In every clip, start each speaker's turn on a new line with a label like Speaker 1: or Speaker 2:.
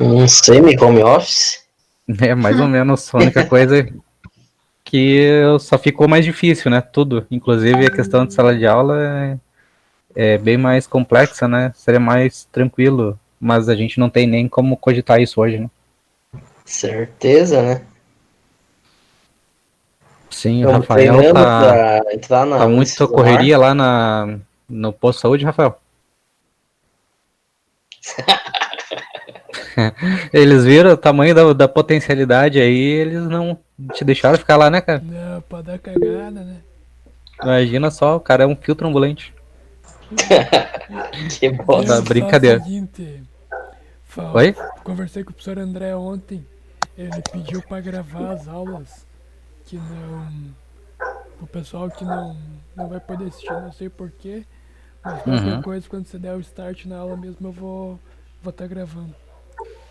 Speaker 1: Um semi-home office?
Speaker 2: É mais ou menos a única coisa que só ficou mais difícil, né? Tudo, inclusive a questão de sala de aula é bem mais complexa, né? Seria mais tranquilo, mas a gente não tem nem como cogitar isso hoje, né?
Speaker 1: Certeza, né?
Speaker 2: Sim, o
Speaker 1: Estamos
Speaker 2: Rafael
Speaker 1: treinando
Speaker 2: tá,
Speaker 1: para entrar
Speaker 2: tá
Speaker 1: na
Speaker 2: muito
Speaker 1: Unicesumar.
Speaker 2: correria lá no posto de saúde, Rafael. Eles viram o tamanho da potencialidade aí, eles não te deixaram ficar lá, né, cara?
Speaker 3: Não, pode dar cagada, né?
Speaker 2: Imagina só, o cara é um filtro ambulante.
Speaker 1: Que
Speaker 2: Da
Speaker 3: Viu
Speaker 1: bosta.
Speaker 3: só o
Speaker 2: brincadeira.
Speaker 3: seguinte,
Speaker 2: Oi?
Speaker 3: conversei com o professor André ontem. Ele pediu para gravar as aulas que não. O pessoal que não vai poder assistir, não sei porquê. Mas qualquer
Speaker 2: Uhum.
Speaker 3: coisa, quando você der o start na aula mesmo, eu vou tá gravando.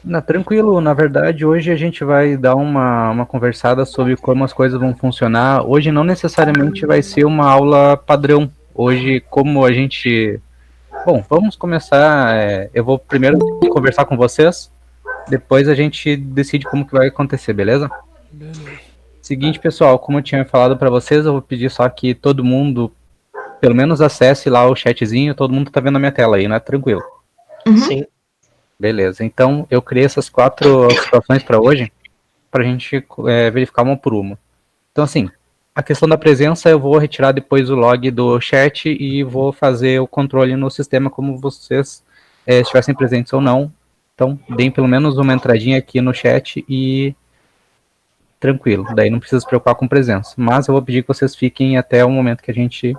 Speaker 2: Não, tranquilo, na verdade, hoje a gente vai dar uma conversada sobre como as coisas vão funcionar. Hoje não necessariamente vai ser uma aula padrão. Hoje, como a gente. Bom, vamos começar. Eu vou primeiro conversar com vocês, depois a gente decide como que vai acontecer, beleza?
Speaker 3: Beleza.
Speaker 2: Seguinte, pessoal, como eu tinha falado para vocês, eu vou pedir só que todo mundo, pelo menos acesse lá o chatzinho, todo mundo tá vendo a minha tela aí, né? Tranquilo.
Speaker 1: Sim.
Speaker 2: Beleza. Então, eu criei essas 4 situações para hoje, para a gente verificar uma por uma. Então, assim, a questão da presença eu vou retirar depois o log do chat e vou fazer o controle no sistema como vocês estivessem presentes ou não. Então, deem pelo menos uma entradinha aqui no chat e tranquilo. Daí não precisa se preocupar com presença. Mas eu vou pedir que vocês fiquem até o momento que a gente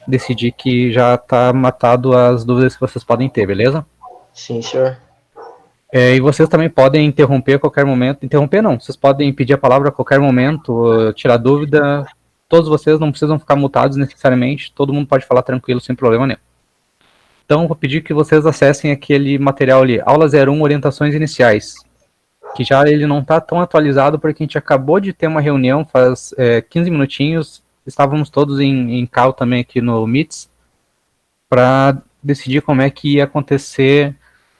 Speaker 2: decidir que já está matado as dúvidas que vocês podem ter, beleza?
Speaker 1: Sim, senhor.
Speaker 2: E vocês também podem interromper a qualquer momento. Interromper não, vocês podem pedir a palavra a qualquer momento, tirar dúvida. Todos vocês não precisam ficar mutados necessariamente, todo mundo pode falar tranquilo, sem problema nenhum. Então, vou pedir que vocês acessem aquele material ali, aula 01, orientações iniciais, que já ele não está tão atualizado porque a gente acabou de ter uma reunião faz 15 minutinhos, estávamos todos em call também aqui no Meets, para decidir como é que ia acontecer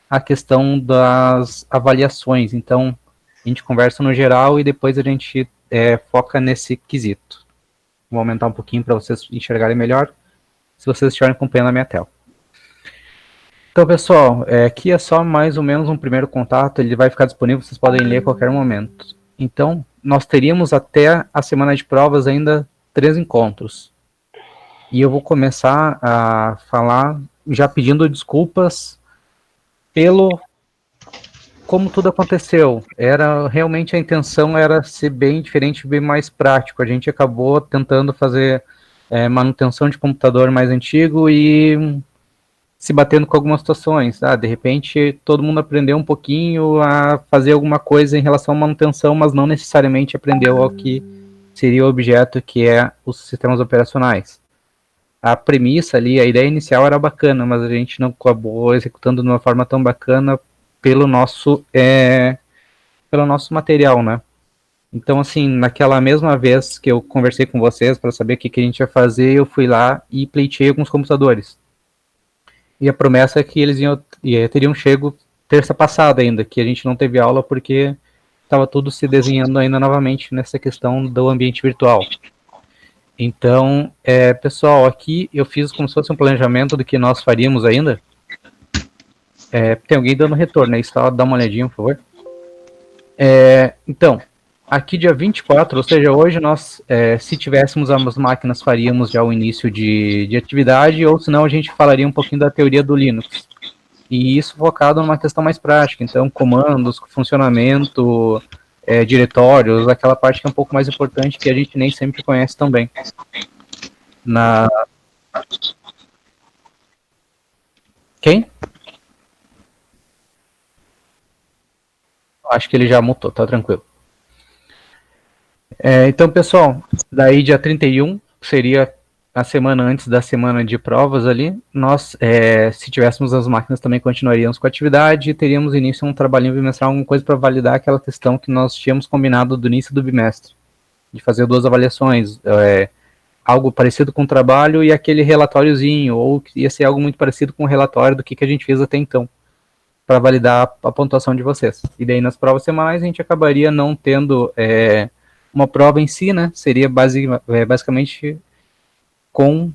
Speaker 2: a questão das avaliações. Então, a gente conversa no geral e depois a gente foca nesse quesito. Vou aumentar um pouquinho para vocês enxergarem melhor, se vocês estiverem acompanhando a minha tela. Então, pessoal, aqui é só mais ou menos um primeiro contato, ele vai ficar disponível, vocês podem ler a qualquer momento. Então, nós teríamos até a semana de provas ainda 3 encontros. E eu vou começar a falar já pedindo desculpas pelo como tudo aconteceu. Era realmente a intenção era ser bem diferente, bem mais prático. A gente acabou tentando fazer manutenção de computador mais antigo e se batendo com algumas situações. De repente todo mundo aprendeu um pouquinho a fazer alguma coisa em relação à manutenção, mas não necessariamente aprendeu ao que seria o objeto que é os sistemas operacionais. A premissa ali, a ideia inicial era bacana, mas a gente não acabou executando de uma forma tão bacana pelo nosso material, né? Então, assim, naquela mesma vez que eu conversei com vocês para saber o que a gente ia fazer, eu fui lá e pleitei alguns computadores. E a promessa é que eles teriam chego terça passada ainda, que a gente não teve aula porque estava tudo se desenhando ainda novamente nessa questão do ambiente virtual. Então, pessoal, aqui eu fiz como se fosse um planejamento do que nós faríamos ainda. Tem alguém dando retorno aí, só dá uma olhadinha, por favor. Então, aqui dia 24, ou seja, hoje nós, se tivéssemos as máquinas, faríamos já o início de atividade, ou senão a gente falaria um pouquinho da teoria do Linux. E isso focado numa questão mais prática, então comandos, funcionamento, diretórios, aquela parte que é um pouco mais importante que a gente nem sempre conhece tão bem. Quem? Acho que ele já mutou, tá tranquilo. Então, pessoal, daí dia 31 seria a semana antes da semana de provas ali. Nós, se tivéssemos as máquinas, também continuaríamos com a atividade e teríamos início um trabalhinho bimestral, alguma coisa para validar aquela questão que nós tínhamos combinado do início do bimestre, de fazer 2 avaliações, algo parecido com o trabalho e aquele relatóriozinho, ou ia ser algo muito parecido com o relatório do que a gente fez até então, para validar a pontuação de vocês. E daí nas provas semanais a gente acabaria não tendo uma prova em si, né? Seria basicamente com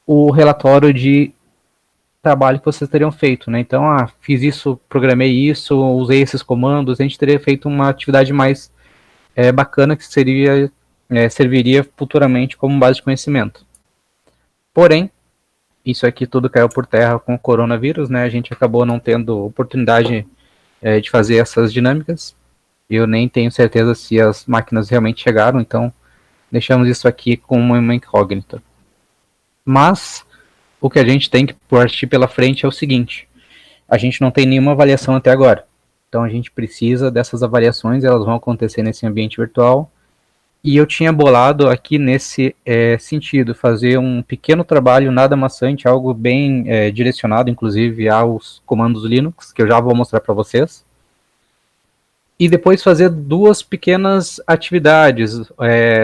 Speaker 2: o relatório de trabalho que vocês teriam feito, né? Então, fiz isso, programei isso, usei esses comandos, a gente teria feito uma atividade mais bacana que serviria futuramente como base de conhecimento. Porém, isso aqui tudo caiu por terra com o coronavírus, né? A gente acabou não tendo oportunidade de fazer essas dinâmicas. Eu nem tenho certeza se as máquinas realmente chegaram, então deixamos isso aqui como uma incógnita. Mas o que a gente tem que partir pela frente é o seguinte: a gente não tem nenhuma avaliação até agora. Então a gente precisa dessas avaliações, elas vão acontecer nesse ambiente virtual. E eu tinha bolado aqui nesse sentido, fazer um pequeno trabalho nada maçante, algo bem direcionado, inclusive, aos comandos Linux, que eu já vou mostrar para vocês. E depois fazer 2 pequenas atividades.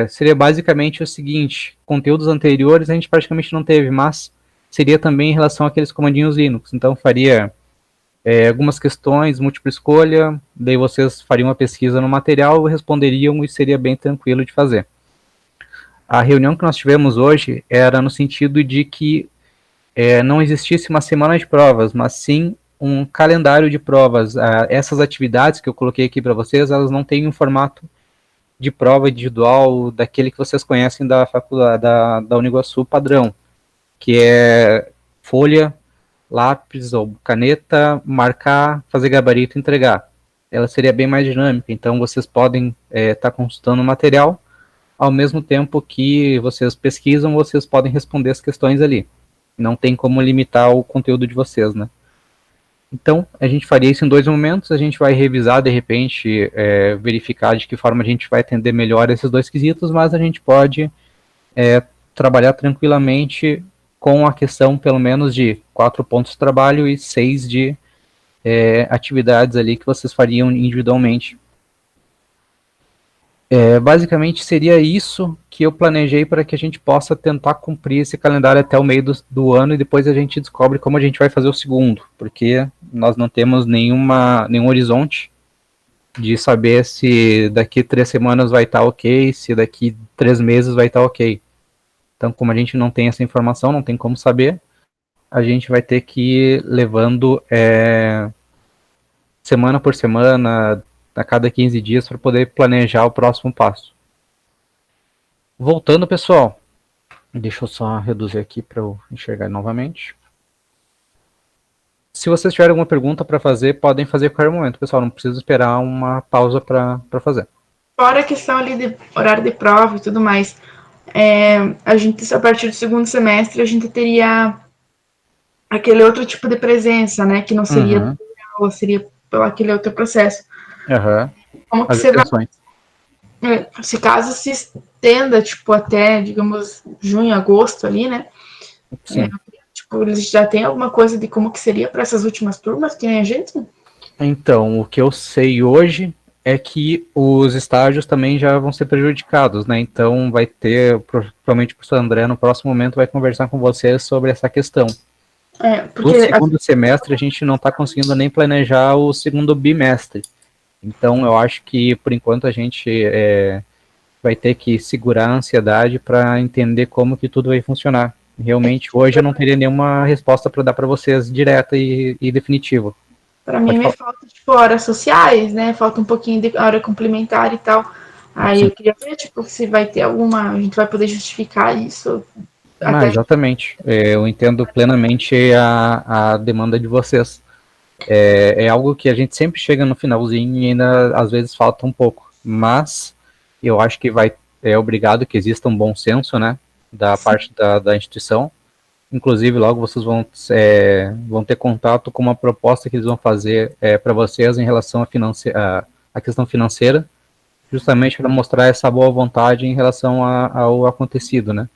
Speaker 2: Seria basicamente o seguinte: conteúdos anteriores a gente praticamente não teve, mas seria também em relação àqueles comandinhos Linux. Então faria algumas questões, múltipla escolha, daí vocês fariam uma pesquisa no material, responderiam e seria bem tranquilo de fazer. A reunião que nós tivemos hoje era no sentido de que não existisse uma semana de provas, mas sim um calendário de provas. Essas atividades que eu coloquei aqui para vocês, elas não têm um formato de prova individual daquele que vocês conhecem da faculdade da Uniguaçu padrão, que é folha, lápis ou caneta, marcar, fazer gabarito e entregar. Ela seria bem mais dinâmica, então vocês podem estar consultando o material, ao mesmo tempo que vocês pesquisam, vocês podem responder as questões ali. Não tem como limitar o conteúdo de vocês, né? Então, a gente faria isso em 2 momentos, a gente vai revisar, de repente, verificar de que forma a gente vai atender melhor esses 2 quesitos, mas a gente pode trabalhar tranquilamente com a questão, pelo menos, de 4 pontos de trabalho e 6 de atividades ali que vocês fariam individualmente. Basicamente, seria isso que eu planejei para que a gente possa tentar cumprir esse calendário até o meio do ano e depois a gente descobre como a gente vai fazer o segundo, porque nós não temos nenhum horizonte de saber se daqui 3 semanas vai estar ok, se daqui 3 meses vai estar ok. Então, como a gente não tem essa informação, não tem como saber, a gente vai ter que ir levando semana por semana, a cada 15 dias, para poder planejar o próximo passo. Voltando, pessoal, deixa eu só reduzir aqui para eu enxergar novamente. Se vocês tiverem alguma pergunta para fazer, podem fazer a qualquer momento, pessoal, não precisa esperar uma pausa para fazer.
Speaker 4: Fora a questão ali de horário de prova e tudo mais, a gente, a partir do segundo semestre, a gente teria aquele outro tipo de presença, né? Que não seria aula, seria pelo aquele outro processo. Como que você vai... Se caso se estenda, tipo, até, digamos, junho, agosto ali, né?
Speaker 2: Sim.
Speaker 4: Tipo, eles já tem alguma coisa de como que seria para essas últimas turmas que nem a gente?
Speaker 2: Então, o que eu sei hoje é que os estágios também já vão ser prejudicados, né? Então vai ter, provavelmente o professor André no próximo momento vai conversar com vocês sobre essa questão.
Speaker 4: Porque
Speaker 2: no segundo semestre a gente não está conseguindo nem planejar o segundo bimestre. Então eu acho que por enquanto a gente vai ter que segurar a ansiedade para entender como que tudo vai funcionar. Realmente hoje eu não teria nenhuma resposta para dar para vocês direta e definitiva.
Speaker 4: Para mim me falta, tipo, horas sociais, né? Falta um pouquinho de hora complementar e tal. Aí
Speaker 2: Sim.
Speaker 4: eu queria ver, tipo, se vai ter alguma... A gente vai poder justificar isso.
Speaker 2: Exatamente. Eu entendo plenamente a demanda de vocês. É algo que a gente sempre chega no finalzinho e ainda às vezes falta um pouco. Mas eu acho que é obrigado que exista um bom senso, né? Da parte da instituição. Inclusive, logo vocês vão ter contato com uma proposta que eles vão fazer para vocês em relação à questão financeira, justamente para mostrar essa boa vontade em relação ao acontecido, né?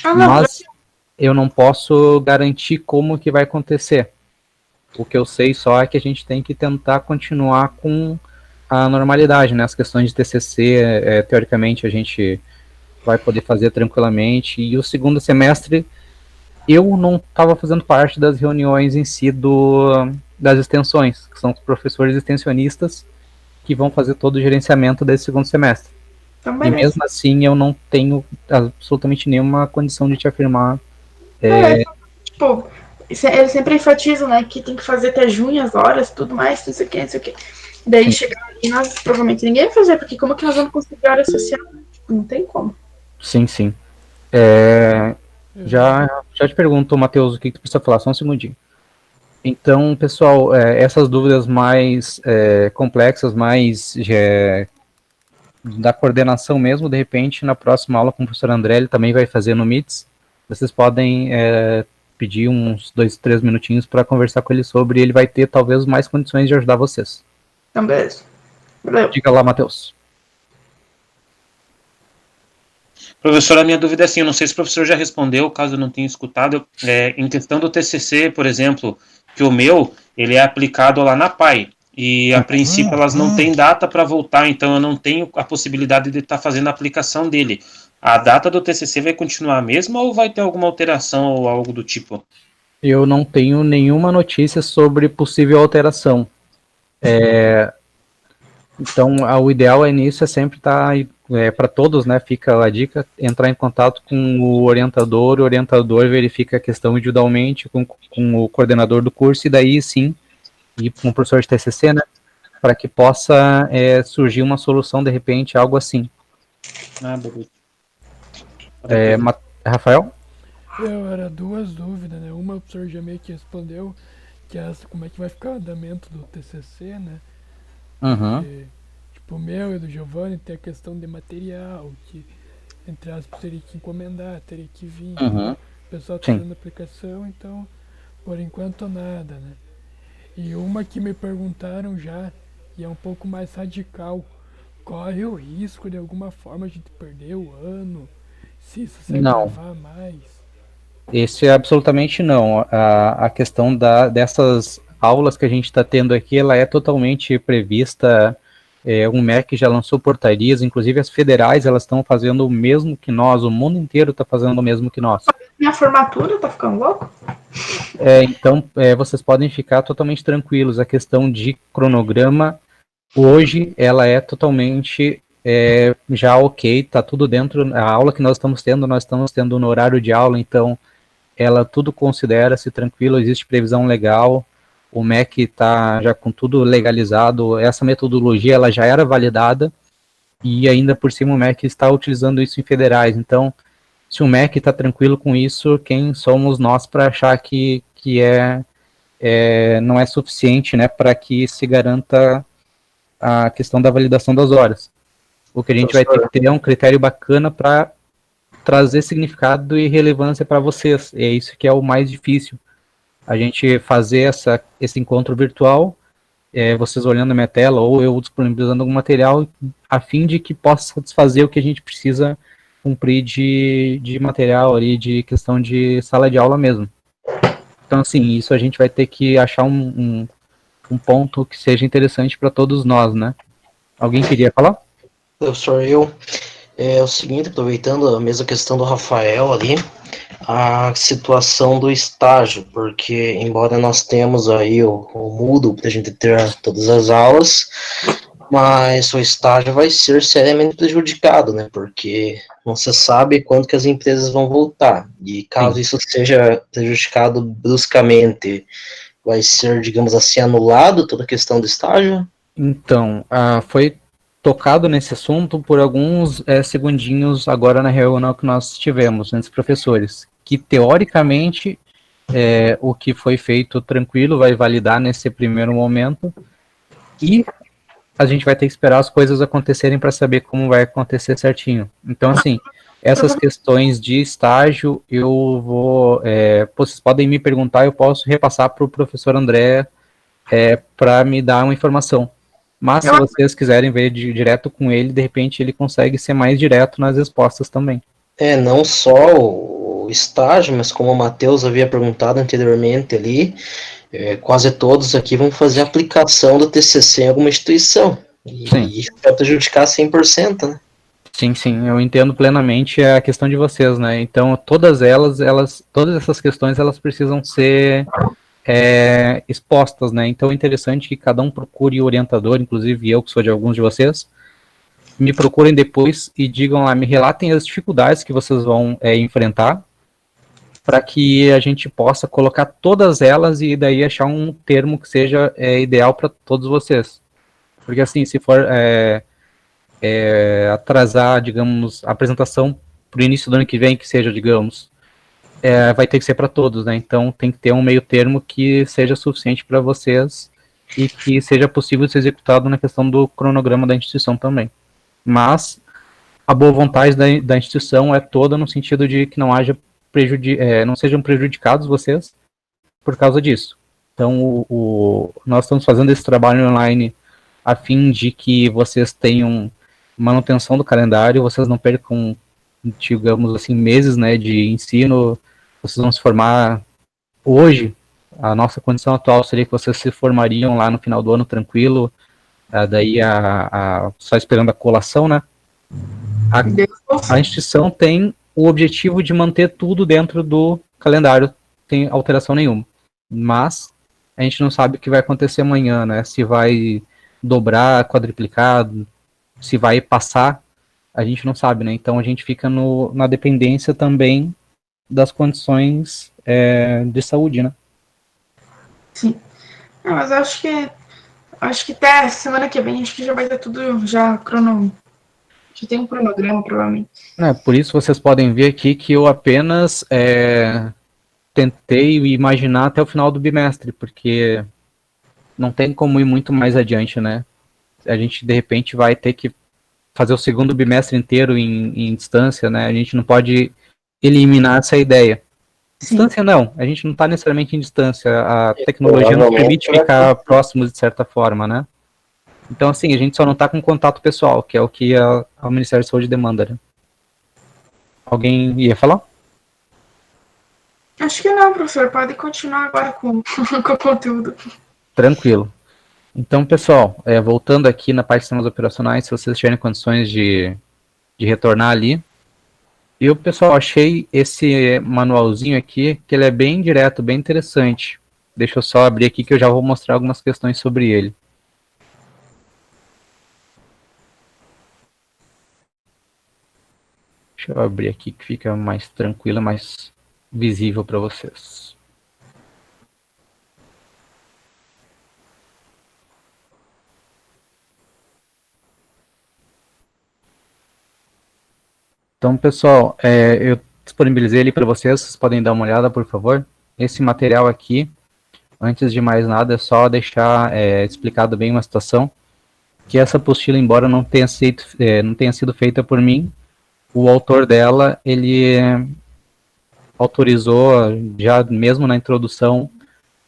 Speaker 2: Mas eu não posso garantir como que vai acontecer. O que eu sei só é que a gente tem que tentar continuar com a normalidade, né? As questões de TCC, teoricamente, a gente vai poder fazer tranquilamente. E o segundo semestre... Eu não estava fazendo parte das reuniões em si das extensões, que são os professores extensionistas que vão fazer todo o gerenciamento desse segundo semestre.
Speaker 4: Então,
Speaker 2: E
Speaker 4: beleza.
Speaker 2: mesmo assim eu não tenho absolutamente nenhuma condição de te afirmar.
Speaker 4: Tipo, eles sempre enfatizam, né, que tem que fazer até junho as horas, tudo mais, não sei o que, não sei o que. Daí
Speaker 2: Sim.
Speaker 4: chegar ali, nós provavelmente ninguém vai fazer, porque como que nós vamos conseguir hora social? Tipo, não tem como.
Speaker 2: Sim, sim.
Speaker 3: Eu-
Speaker 2: Já te pergunto, Matheus, o que tu precisa falar? Só um segundinho. Então, pessoal, essas dúvidas mais complexas, mais da coordenação mesmo, de repente, na próxima aula com o professor André, ele também vai fazer no Meets. Vocês podem pedir uns 2, 3 minutinhos para conversar com ele sobre, e ele vai ter talvez mais condições de ajudar vocês.
Speaker 4: Então, beleza. Valeu.
Speaker 2: Diga lá, Matheus.
Speaker 5: Professor, a minha dúvida é assim, eu não sei se o professor já respondeu, caso eu não tenha escutado, em questão do TCC, por exemplo, que o meu, ele é aplicado lá na PAI, e a princípio elas não têm data para voltar, então eu não tenho a possibilidade de estar fazendo a aplicação dele. A data do TCC vai continuar a mesma ou vai ter alguma alteração ou algo do tipo?
Speaker 2: Eu não tenho nenhuma notícia sobre possível alteração. Então, o ideal nisso é sempre estar, para todos, né, fica a dica, entrar em contato com o orientador verifica a questão individualmente com o coordenador do curso, e daí sim, ir com o professor de TCC, né, para que possa surgir uma solução, de repente, algo assim.
Speaker 5: Beleza.
Speaker 2: Rafael?
Speaker 3: Era duas dúvidas, né? Uma o professor já meio que respondeu, que é como é que vai ficar o andamento do TCC, né?
Speaker 2: Uhum.
Speaker 3: E, tipo, o meu e do Giovanni tem a questão de material, que, entre aspas, teria que encomendar, teria que vir.
Speaker 2: Uhum.
Speaker 3: O pessoal tá
Speaker 2: Sim.
Speaker 3: fazendo aplicação, então, por enquanto, nada, né? E uma que me perguntaram já, e é um pouco mais radical, corre o risco de alguma forma a gente perder o ano, se isso se
Speaker 2: Não.
Speaker 3: agravar mais?
Speaker 2: Esse é absolutamente não. A questão dessas aulas que a gente está tendo aqui, ela é totalmente prevista. O MEC já lançou portarias, inclusive as federais, elas estão fazendo o mesmo que nós, o mundo inteiro está fazendo o mesmo que nós.
Speaker 4: Minha formatura tá ficando louco?
Speaker 2: Então, vocês podem ficar totalmente tranquilos. A questão de cronograma, hoje, ela é totalmente já ok, tá tudo dentro. A aula que nós estamos tendo no horário de aula, então ela tudo considera-se tranquilo, existe previsão legal, o MEC está já com tudo legalizado, essa metodologia ela já era validada, e ainda por cima o MEC está utilizando isso em federais. Então, se o MEC está tranquilo com isso, quem somos nós para achar que não é suficiente, né, para que se garanta a questão da validação das horas. O que a gente vai ter que ter é um critério bacana para trazer significado e relevância para vocês. É isso que é o mais difícil. A gente fazer esse encontro virtual, vocês olhando a minha tela ou eu disponibilizando algum material, a fim de que possa satisfazer o que a gente precisa cumprir de material ali, de questão de sala de aula mesmo. Então, assim, isso a gente vai ter que achar um ponto que seja interessante para todos nós, né? Alguém queria falar?
Speaker 1: Professor, eu. É o seguinte, aproveitando a mesma questão do Rafael ali, a situação do estágio, porque embora nós temos aí o Moodle para a gente ter todas as aulas, mas o estágio vai ser seriamente prejudicado, né? Porque não se sabe quando que as empresas vão voltar. E caso
Speaker 2: Sim.
Speaker 1: isso seja prejudicado bruscamente, vai ser, digamos assim, anulado toda a questão do estágio?
Speaker 2: Então, foi tocado nesse assunto por alguns segundinhos agora na reunião que nós tivemos entre os professores, que teoricamente o que foi feito tranquilo vai validar nesse primeiro momento, e a gente vai ter que esperar as coisas acontecerem para saber como vai acontecer certinho. Então, assim, essas questões de estágio, eu vou, vocês podem me perguntar, eu posso repassar para o professor André para me dar uma informação. Mas se vocês quiserem ver direto com ele, de repente ele consegue ser mais direto nas respostas também.
Speaker 1: Não só o estágio, mas como o Matheus havia perguntado anteriormente ali, quase todos aqui vão fazer aplicação do TCC em alguma instituição. E isso vai prejudicar 100%, né?
Speaker 2: Sim, eu entendo plenamente a questão de vocês, né? Então, todas essas questões, elas precisam ser expostas, né? Então é interessante que cada um procure o orientador, inclusive eu, que sou de alguns de vocês, me procurem depois e digam lá, me relatem as dificuldades que vocês vão enfrentar, para que a gente possa colocar todas elas e daí achar um termo que seja ideal para todos vocês. Porque assim, se for atrasar, digamos, a apresentação para o início do ano que vem, que seja, digamos, vai ter que ser para todos, né? Então tem que ter um meio termo que seja suficiente para vocês e que seja possível ser executado na questão do cronograma da instituição também. Mas a boa vontade da instituição é toda no sentido de que não haja não sejam prejudicados vocês por causa disso. Então nós estamos fazendo esse trabalho online a fim de que vocês tenham manutenção do calendário, vocês não percam, digamos assim, meses, né, de ensino. Vocês vão se formar hoje. A nossa condição atual seria que vocês se formariam lá no final do ano tranquilo, daí só esperando a colação, né? A instituição tem o objetivo de manter tudo dentro do calendário, sem alteração nenhuma. Mas a gente não sabe o que vai acontecer amanhã, né? Se vai dobrar, quadriplicar, se vai passar, a gente não sabe, né? Então a gente fica na dependência também das condições de saúde, né?
Speaker 4: Sim. Não, mas acho que até semana que vem acho que já vai ter tudo já já tem um cronograma, provavelmente.
Speaker 2: Por isso vocês podem ver aqui que eu apenas tentei imaginar até o final do bimestre, porque não tem como ir muito mais adiante, né? A gente, de repente, vai ter que fazer o segundo bimestre inteiro em distância, né? A gente não pode eliminar essa ideia.
Speaker 4: Sim.
Speaker 2: Distância não, a gente não está necessariamente em distância, a tecnologia nos permite ficar próximos de certa forma, né? Então, assim, a gente só não está com contato pessoal, que é o que o Ministério da Saúde demanda, né? Alguém ia falar?
Speaker 4: Acho que não, professor. Pode continuar agora com o conteúdo.
Speaker 2: Tranquilo. Então, pessoal, voltando aqui na parte de sistemas operacionais, se vocês tiverem condições de retornar ali. Eu, pessoal, achei esse manualzinho aqui, que ele é bem direto, bem interessante. Deixa eu só abrir aqui que eu já vou mostrar algumas questões sobre ele. Deixa eu abrir aqui que fica mais tranquilo, mais visível para vocês. Então, pessoal, eu disponibilizei ele para vocês, vocês podem dar uma olhada, por favor. Esse material aqui, antes de mais nada, é só deixar explicado bem uma situação, que essa apostila, embora não tenha sido feita por mim, o autor dela, ele autorizou, já mesmo na introdução,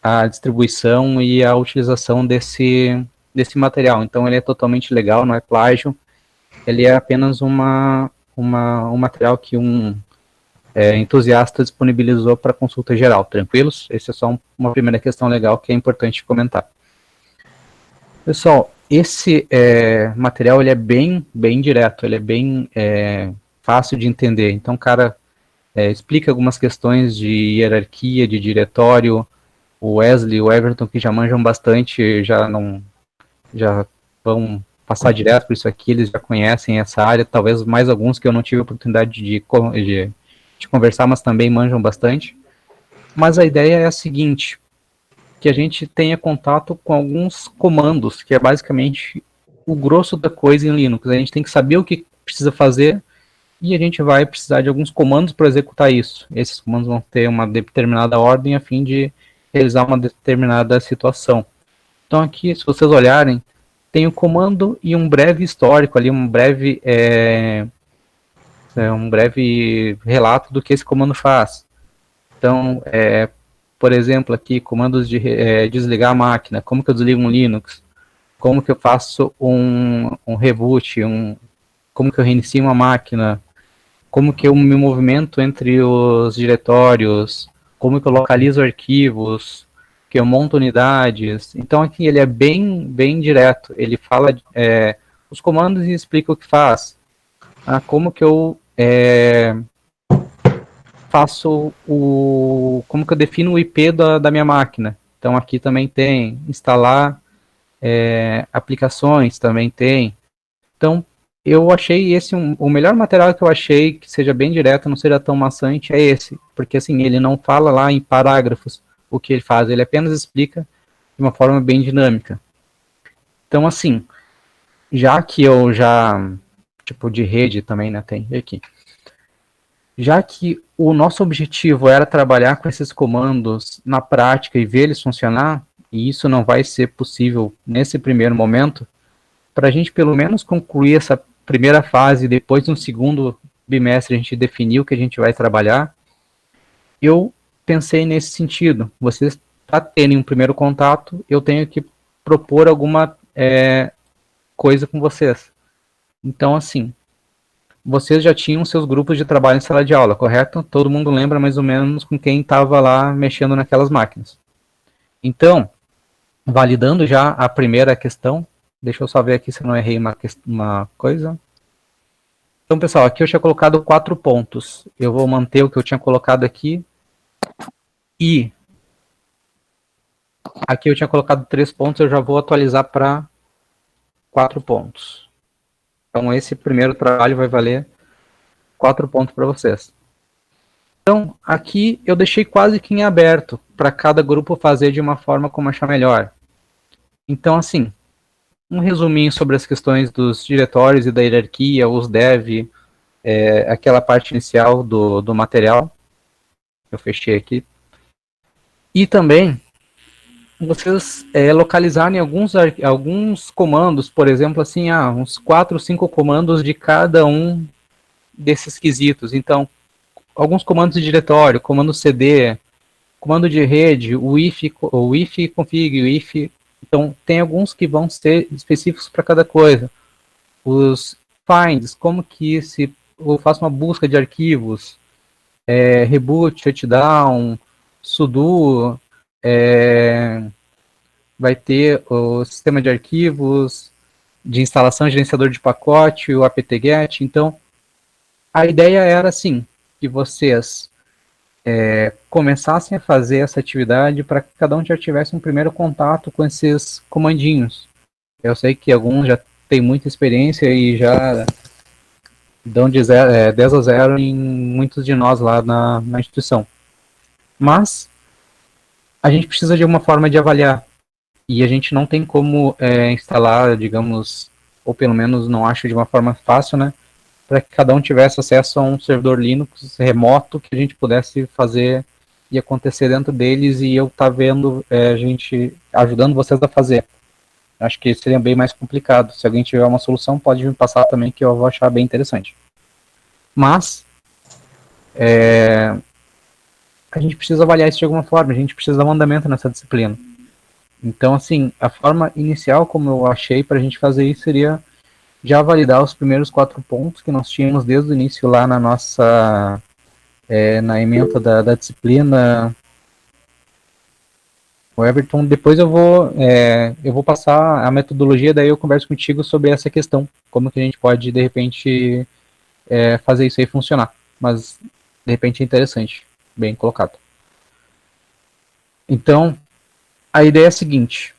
Speaker 2: a distribuição e a utilização desse material. Então, ele é totalmente legal, não é plágio, ele é apenas um material que um entusiasta disponibilizou para consulta geral, tranquilos? Essa é só uma primeira questão legal que é importante comentar. Pessoal, esse material ele é bem direto, ele é bem fácil de entender. Então, o cara explica algumas questões de hierarquia, de diretório. O Wesley e o Everton, que já manjam bastante, já vão passar direto por isso aqui, eles já conhecem essa área, talvez mais alguns que eu não tive a oportunidade de conversar, mas também manjam bastante. Mas a ideia é a seguinte, que a gente tenha contato com alguns comandos, que é basicamente o grosso da coisa em Linux. A gente tem que saber o que precisa fazer e a gente vai precisar de alguns comandos para executar isso. Esses comandos vão ter uma determinada ordem a fim de realizar uma determinada situação. Então aqui, se vocês olharem, tem o comando e um breve histórico ali, um breve relato do que esse comando faz. Então, por exemplo, aqui, comandos de desligar a máquina, como que eu desligo um Linux, como que eu faço um reboot, como que eu reinicio uma máquina, como que eu me movimento entre os diretórios, como que eu localizo arquivos, que eu monto unidades. Então aqui ele é bem direto, ele fala os comandos e explica o que faz. Como que eu como que eu defino o IP da minha máquina. Então aqui também tem instalar aplicações, também tem. Então eu achei esse o melhor material que eu achei que seja bem direto, não seja tão maçante, é esse. Porque assim, ele não fala lá em parágrafos o que ele faz, ele apenas explica de uma forma bem dinâmica. Então assim, já que eu já, tipo de rede também, né, tem aqui. Já que o nosso objetivo era trabalhar com esses comandos na prática e ver eles funcionar, e isso não vai ser possível nesse primeiro momento, para a gente pelo menos concluir essa primeira fase, depois no segundo bimestre a gente definir o que a gente vai trabalhar, eu pensei nesse sentido. Vocês, para terem um primeiro contato, eu tenho que propor alguma coisa com vocês. Então, assim, vocês já tinham seus grupos de trabalho em sala de aula, correto? Todo mundo lembra mais ou menos com quem estava lá mexendo naquelas máquinas. Então, validando já a primeira questão, deixa eu só ver aqui se eu não errei uma coisa. Então, pessoal, aqui eu tinha colocado 4 pontos. Eu vou manter o que eu tinha colocado aqui. E aqui eu tinha colocado 3 pontos, eu já vou atualizar para 4 pontos. Então, esse primeiro trabalho vai valer 4 pontos para vocês. Então, aqui eu deixei quase que em aberto para cada grupo fazer de uma forma como achar melhor. Então, assim, um resuminho sobre as questões dos diretórios e da hierarquia, os dev, aquela parte inicial do material. Eu fechei aqui. E também, vocês localizarem alguns comandos, por exemplo, assim, uns 4 ou 5 comandos de cada um desses quesitos. Então, alguns comandos de diretório, comando cd, comando de rede, o if config, o if. Então, tem alguns que vão ser específicos para cada coisa. Os finds, como que se eu faço uma busca de arquivos, reboot, shutdown, sudo, vai ter o sistema de arquivos, de instalação, gerenciador de pacote, o apt-get. Então, a ideia era assim, que vocês começassem a fazer essa atividade para que cada um já tivesse um primeiro contato com esses comandinhos. Eu sei que alguns já têm muita experiência e já dão de 10 a 0 em muitos de nós lá na instituição. Mas a gente precisa de uma forma de avaliar. E a gente não tem como instalar, digamos, ou pelo menos não acho de uma forma fácil, né? Para que cada um tivesse acesso a um servidor Linux remoto que a gente pudesse fazer e acontecer dentro deles e eu estar vendo a gente ajudando vocês a fazer. Acho que seria bem mais complicado. Se alguém tiver uma solução, pode me passar também, que eu vou achar bem interessante. Mas a gente precisa avaliar isso de alguma forma, a gente precisa dar um andamento nessa disciplina. Então, assim, a forma inicial, como eu achei para a gente fazer isso, seria já validar os primeiros 4 pontos que nós tínhamos desde o início lá na nossa na ementa da disciplina. O Everton, depois eu vou passar a metodologia, daí eu converso contigo sobre essa questão, como que a gente pode, de repente, fazer isso aí funcionar. Mas, de repente, é interessante, bem colocado. Então, a ideia é a seguinte: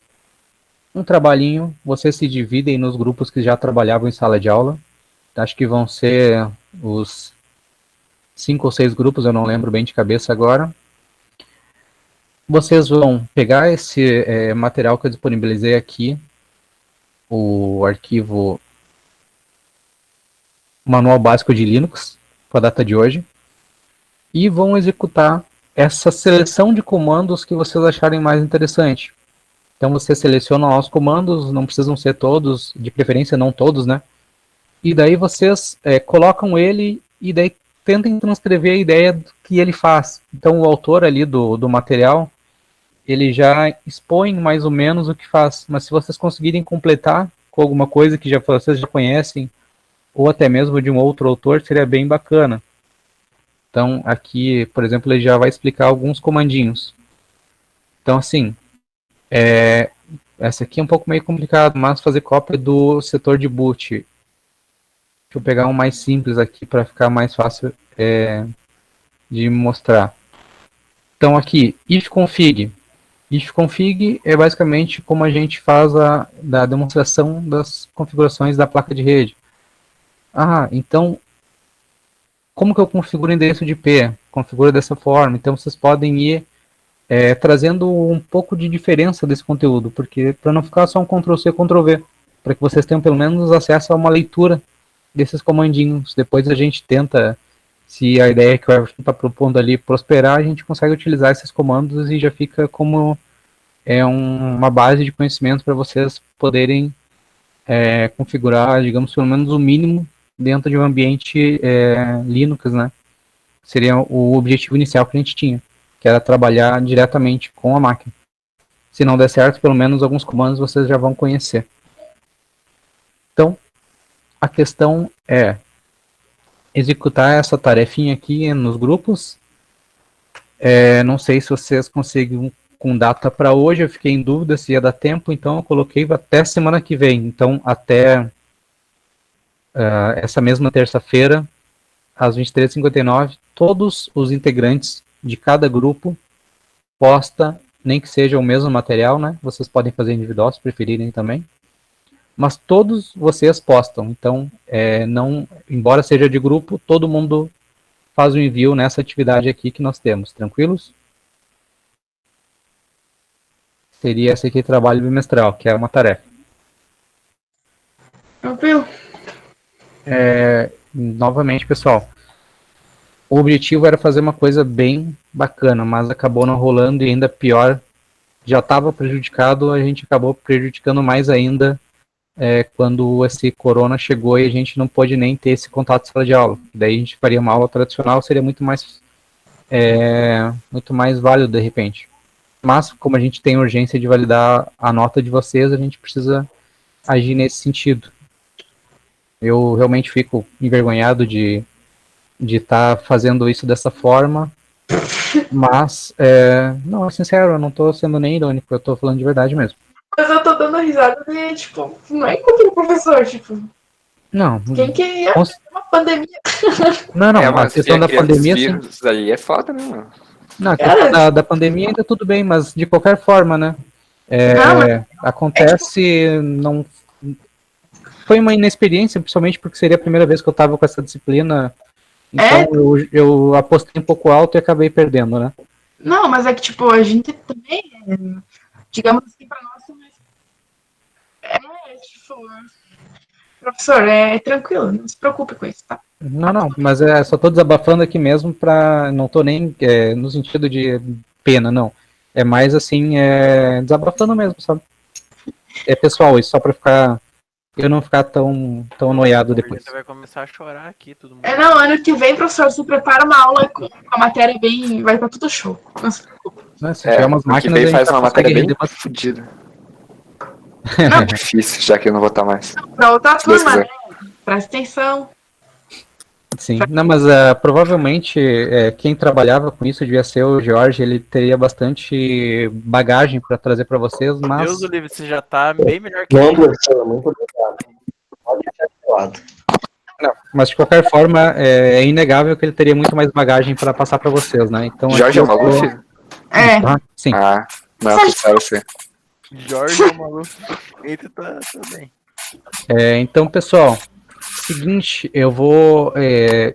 Speaker 2: um trabalhinho, vocês se dividem nos grupos que já trabalhavam em sala de aula. Acho que vão ser os 5 ou 6 grupos, eu não lembro bem de cabeça agora. Vocês vão pegar esse material que eu disponibilizei aqui, o arquivo Manual Básico de Linux, com a data de hoje, e vão executar essa seleção de comandos que vocês acharem mais interessante. Então você seleciona lá os comandos, não precisam ser todos, de preferência não todos, né? E daí vocês colocam ele e daí tentem transcrever a ideia do que ele faz. Então o autor ali do material, ele já expõe mais ou menos o que faz, mas se vocês conseguirem completar com alguma coisa que vocês já conhecem, ou até mesmo de um outro autor, seria bem bacana. Então aqui, por exemplo, ele já vai explicar alguns comandinhos. Então assim, essa aqui é um pouco meio complicado, mas fazer cópia do setor de boot. Deixa eu pegar um mais simples aqui para ficar mais fácil de mostrar. Então aqui, if config, ifconfig é basicamente como a gente faz da demonstração das configurações da placa de rede. Então, como que eu configuro o endereço de IP? Configura dessa forma. Então, vocês podem ir trazendo um pouco de diferença desse conteúdo, porque para não ficar só um Ctrl+C, Ctrl+V, para que vocês tenham pelo menos acesso a uma leitura desses comandinhos. Depois a gente tenta, se a ideia que o Everton está propondo ali prosperar, a gente consegue utilizar esses comandos e já fica como uma base de conhecimento para vocês poderem configurar, digamos, pelo menos o mínimo dentro de um ambiente Linux, né? Seria o objetivo inicial que a gente tinha, que era trabalhar diretamente com a máquina. Se não der certo, pelo menos alguns comandos vocês já vão conhecer. Então, a questão é executar essa tarefinha aqui nos grupos. Não sei se vocês conseguem com data para hoje, eu fiquei em dúvida se ia dar tempo, então eu coloquei até semana que vem. Então, até essa mesma terça-feira, às 23h59, todos os integrantes de cada grupo posta, nem que seja o mesmo material, né? Vocês podem fazer individual se preferirem também. Mas todos vocês postam. Então, embora seja de grupo, todo mundo faz o envio nessa atividade aqui que nós temos. Tranquilos? Seria esse aqui trabalho bimestral, que é uma tarefa.
Speaker 4: Tranquilo.
Speaker 2: Novamente, pessoal, o objetivo era fazer uma coisa bem bacana, mas acabou não rolando e ainda pior, já estava prejudicado, a gente acabou prejudicando mais ainda quando esse corona chegou e a gente não pôde nem ter esse contato de sala de aula. Daí a gente faria uma aula tradicional, seria muito mais válido de repente. Mas, como a gente tem urgência de validar a nota de vocês, a gente precisa agir nesse sentido. Eu realmente fico envergonhado de estar fazendo isso dessa forma, mas, não, é sincero, eu não estou sendo nem irônico, eu estou falando de verdade mesmo.
Speaker 4: Mas eu tô dando risada de, tipo, não é culpa do professor, tipo.
Speaker 2: Não.
Speaker 4: Quem que ia fazer uma pandemia?
Speaker 2: Não, a questão da pandemia...
Speaker 6: Vírus ali é foda, né, mano?
Speaker 2: Não, a questão da pandemia ainda tudo bem, mas de qualquer forma, né? Acontece, não... Foi uma inexperiência, principalmente porque seria a primeira vez que eu estava com essa disciplina, então eu apostei um pouco alto e acabei perdendo, né?
Speaker 4: Não, mas é que, tipo, a gente também, digamos assim, pra nós, tipo, professor, tranquilo, não se preocupe com isso, tá?
Speaker 2: Não, mas só tô desabafando aqui mesmo não tô nem no sentido de pena, não. É mais assim, desabafando mesmo, sabe? É pessoal, isso só pra eu não ficar tão noiado depois.
Speaker 7: Você vai começar a chorar aqui, todo mundo.
Speaker 4: Não, ano que vem, professor, se prepara uma aula com a matéria bem, vai estar tudo show. Não se preocupe.
Speaker 2: Se tiver umas máquinas,
Speaker 6: que vem faz uma matéria bem
Speaker 2: render
Speaker 6: fodida. É difícil, já que eu não vou estar mais.
Speaker 4: Pra outra turma, né? Presta atenção.
Speaker 2: Sim, não, mas provavelmente quem trabalhava com isso devia ser o Jorge, ele teria bastante bagagem para trazer para vocês, mas...
Speaker 7: Deus do livre, você já tá bem melhor que
Speaker 1: Bom, professor, muito obrigado. Pode deixar de lado.
Speaker 2: Não, mas de qualquer forma, é inegável que ele teria muito mais bagagem para passar para vocês, né? Então,
Speaker 6: Jorge é o Maluf?
Speaker 2: Sim.
Speaker 6: Não, oficial você.
Speaker 7: Jorge é o maluco. Ele tá bem.
Speaker 2: Então, pessoal, seguinte, eu vou,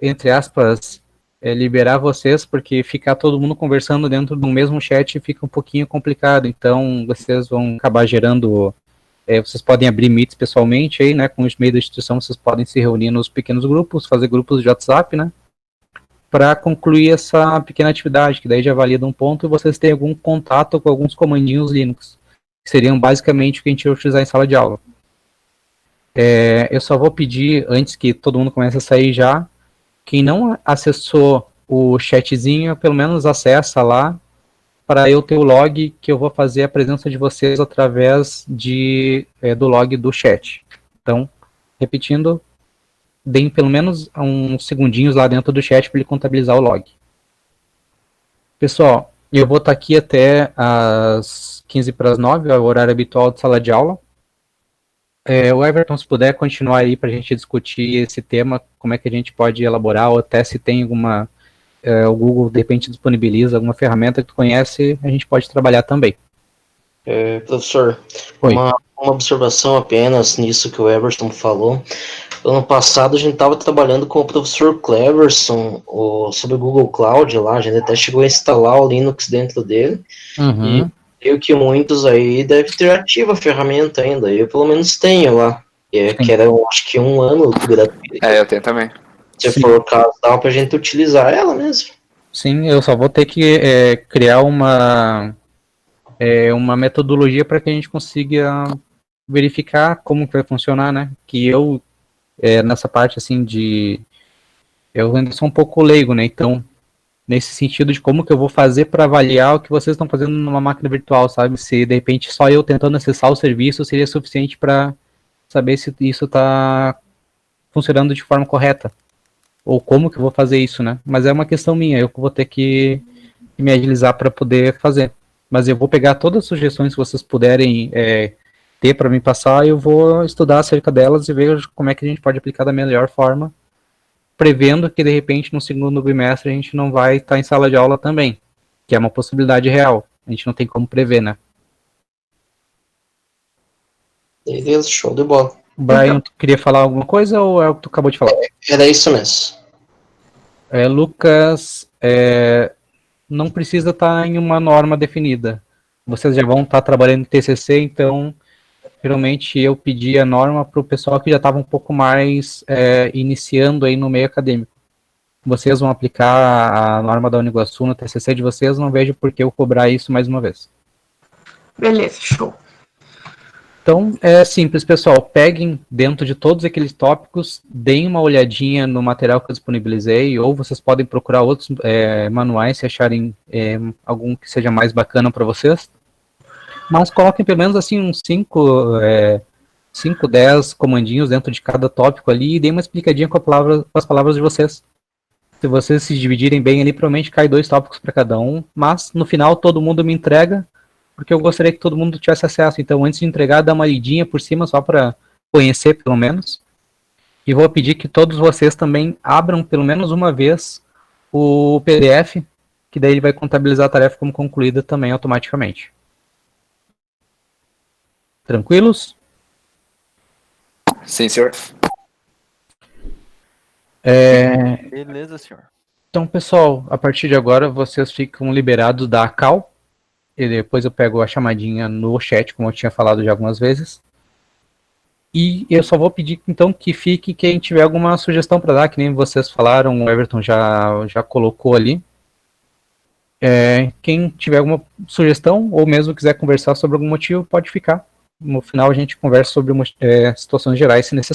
Speaker 2: entre aspas, liberar vocês, porque ficar todo mundo conversando dentro do mesmo chat fica um pouquinho complicado, então vocês vão acabar gerando, vocês podem abrir meets pessoalmente aí, né, com o e-mail da instituição, vocês podem se reunir nos pequenos grupos, fazer grupos de WhatsApp, né, para concluir essa pequena atividade, que daí já valida um ponto e vocês têm algum contato com alguns comandinhos Linux, que seriam basicamente o que a gente vai utilizar em sala de aula. Eu só vou pedir, antes que todo mundo comece a sair já, quem não acessou o chatzinho, pelo menos acessa lá, para eu ter o log, que eu vou fazer a presença de vocês através do log do chat. Então, repetindo, deem pelo menos uns segundinhos lá dentro do chat para ele contabilizar o log. Pessoal, eu vou estar aqui até às 8:45, é o horário habitual de sala de aula. O Everton, se puder continuar aí para a gente discutir esse tema, como é que a gente pode elaborar, ou até se tem alguma, o Google de repente disponibiliza alguma ferramenta que tu conhece, a gente pode trabalhar também.
Speaker 1: Professor,
Speaker 2: Oi.
Speaker 1: uma observação apenas nisso que o Everton falou. Ano passado a gente estava trabalhando com o professor Cleverson sobre o Google Cloud lá, a gente até chegou a instalar o Linux dentro dele, e creio que muitos aí devem ter ativa a ferramenta ainda, eu pelo menos tenho lá, que era acho que 1 ano gratuito.
Speaker 6: Eu tenho também.
Speaker 1: Se for o caso, dá pra gente utilizar ela mesmo.
Speaker 2: Sim, eu só vou ter que criar uma metodologia para que a gente consiga verificar como que vai funcionar, né? Que eu, nessa parte assim eu ainda sou um pouco leigo, né? Então, nesse sentido de como que eu vou fazer para avaliar o que vocês estão fazendo numa máquina virtual, sabe? Se de repente só eu tentando acessar o serviço seria suficiente para saber se isso está funcionando de forma correta. Ou como que eu vou fazer isso, né? Mas é uma questão minha, eu vou ter que me agilizar para poder fazer. Mas eu vou pegar todas as sugestões que vocês puderem ter para me passar e eu vou estudar acerca delas e ver como é que a gente pode aplicar da melhor forma, prevendo que de repente no segundo bimestre a gente não vai estar em sala de aula também, que é uma possibilidade real. A gente não tem como prever, né?
Speaker 1: Beleza, show de bola.
Speaker 2: Brian, tu queria falar alguma coisa ou é o que tu acabou de falar?
Speaker 1: Era isso mesmo.
Speaker 2: Lucas, não precisa estar em uma norma definida. Vocês já vão estar trabalhando em TCC, então geralmente eu pedi a norma para o pessoal que já estava um pouco mais iniciando aí no meio acadêmico. Vocês vão aplicar a norma da Uniguaçu no TCC de vocês, não vejo por que eu cobrar isso mais uma vez.
Speaker 4: Beleza, show.
Speaker 2: Então, é simples, pessoal. Peguem dentro de todos aqueles tópicos, deem uma olhadinha no material que eu disponibilizei, ou vocês podem procurar outros manuais se acharem algum que seja mais bacana para vocês. Mas coloquem pelo menos assim uns 5, 10 comandinhos dentro de cada tópico ali e deem uma explicadinha com as palavras de vocês. Se vocês se dividirem bem ali, provavelmente cai 2 tópicos para cada um, mas no final todo mundo me entrega, porque eu gostaria que todo mundo tivesse acesso. Então, antes de entregar, dá uma lidinha por cima, só para conhecer, pelo menos. E vou pedir que todos vocês também abram, pelo menos uma vez, o PDF, que daí ele vai contabilizar a tarefa como concluída também automaticamente. Tranquilos?
Speaker 6: Sim, senhor.
Speaker 7: Beleza, senhor.
Speaker 2: Então, pessoal, a partir de agora, vocês ficam liberados da ACAL. E depois eu pego a chamadinha no chat, como eu tinha falado já algumas vezes. E eu só vou pedir, então, que fique quem tiver alguma sugestão para dar, que nem vocês falaram, o Everton já colocou ali. Quem tiver alguma sugestão, ou mesmo quiser conversar sobre algum motivo, pode ficar. No final a gente conversa sobre situações gerais, se necessário.